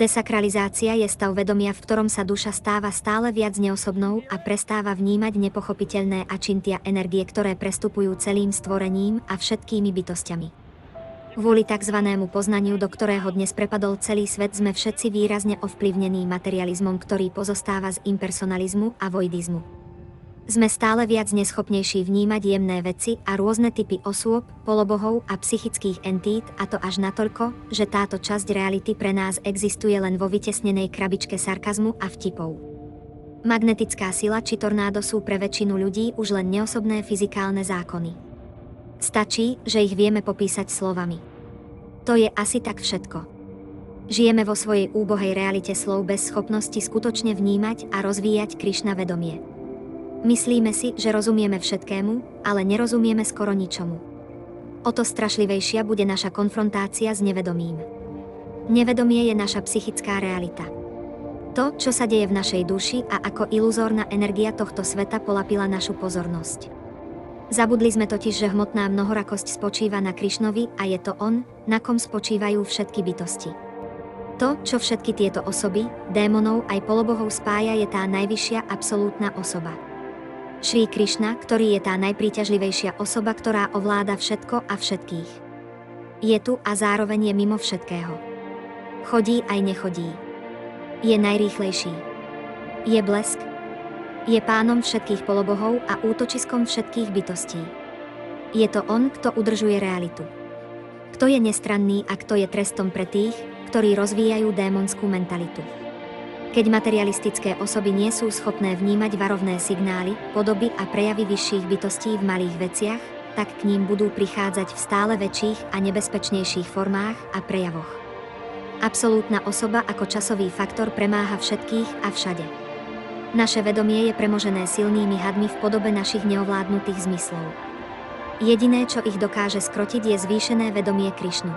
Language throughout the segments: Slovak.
Desakralizácia je stav vedomia, v ktorom sa duša stáva stále viac neosobnou a prestáva vnímať nepochopiteľné ačintia energie, ktoré prestupujú celým stvorením a všetkými bytostiami. Kvôli takzvanému poznaniu, do ktorého dnes prepadol celý svet, sme všetci výrazne ovplyvnení materializmom, ktorý pozostáva z impersonalizmu a voidizmu. Sme stále viac neschopnejší vnímať jemné veci a rôzne typy osôb, polobohov a psychických entít, a to až natoľko, že táto časť reality pre nás existuje len vo vytesnenej krabičke sarkazmu a vtipov. Magnetická sila či tornádo sú pre väčšinu ľudí už len neosobné fyzikálne zákony. Stačí, že ich vieme popísať slovami. To je asi tak všetko. Žijeme vo svojej úbohej realite slov bez schopnosti skutočne vnímať a rozvíjať Krišna vedomie. Myslíme si, že rozumieme všetkému, ale nerozumieme skoro ničomu. O to strašlivejšia bude naša konfrontácia s nevedomím. Nevedomie je naša psychická realita. To, čo sa deje v našej duši a ako iluzórna energia tohto sveta polapila našu pozornosť. Zabudli sme totiž, že hmotná mnohorakosť spočíva na Krišnovi a je to on, na kom spočívajú všetky bytosti. To, čo všetky tieto osoby, démonov aj polobohov spája, je tá najvyššia absolútna osoba. Šrí Krišna, ktorý je tá najpríťažlivejšia osoba, ktorá ovláda všetko a všetkých. Je tu a zároveň je mimo všetkého. Chodí aj nechodí. Je najrýchlejší. Je blesk. Je pánom všetkých polobohov a útočiskom všetkých bytostí. Je to on, kto udržuje realitu. Kto je nestranný a kto je trestom pre tých, ktorí rozvíjajú démonskú mentalitu. Keď materialistické osoby nie sú schopné vnímať varovné signály, podoby a prejavy vyšších bytostí v malých veciach, tak k ním budú prichádzať v stále väčších a nebezpečnejších formách a prejavoch. Absolútna osoba ako časový faktor premáha všetkých a všade. Naše vedomie je premožené silnými hadmi v podobe našich neovládnutých zmyslov. Jediné, čo ich dokáže skrotiť, je zvýšené vedomie Krišnu.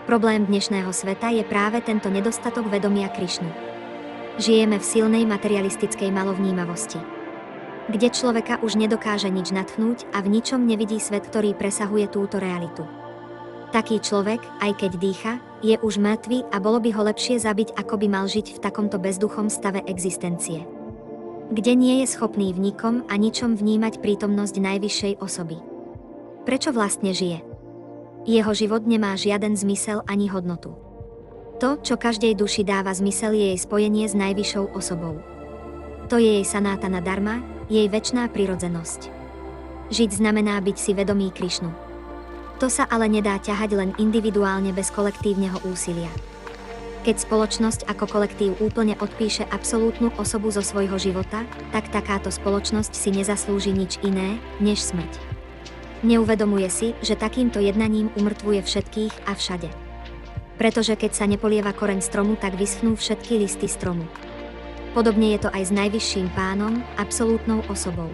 Problém dnešného sveta je práve tento nedostatok vedomia Krišnu. Žijeme v silnej materialistickej malovnímavosti, kde človeka už nedokáže nič nadchnúť a v ničom nevidí svet, ktorý presahuje túto realitu. Taký človek, aj keď dýcha, je už mŕtvý a bolo by ho lepšie zabiť, ako by mal žiť v takomto bezduchom stave existencie, kde nie je schopný v nikom a ničom vnímať prítomnosť najvyššej osoby. Prečo vlastne žije? Jeho život nemá žiaden zmysel ani hodnotu. To, čo každej duši dáva zmysel, je jej spojenie s najvyššou osobou. To je jej sanátana dharma, jej večná prirodzenosť. Žiť znamená byť si vedomý Krišnu. To sa ale nedá ťahať len individuálne bez kolektívneho úsilia. Keď spoločnosť ako kolektív úplne odpíše absolútnu osobu zo svojho života, tak takáto spoločnosť si nezaslúži nič iné, než smrť. Neuvedomuje si, že takýmto jednaním umrtvuje všetkých a všade. Pretože keď sa nepolieva koreň stromu, tak vyschnú všetky listy stromu. Podobne je to aj s najvyšším pánom, absolútnou osobou.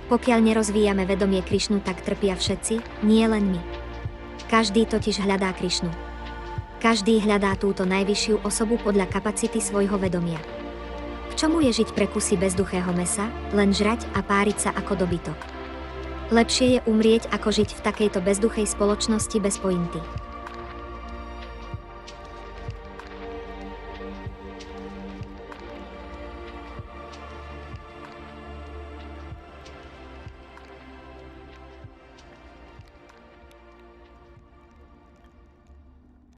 Pokiaľ nerozvíjame vedomie Krišnu, tak trpia všetci, nie len my. Každý totiž hľadá Krišnu. Každý hľadá túto najvyššiu osobu podľa kapacity svojho vedomia. K čomu je žiť pre kusy bezduchého mesa, len žrať a páriť sa ako dobytok? Lepšie je umrieť, ako žiť v takejto bezduchej spoločnosti bez pointy.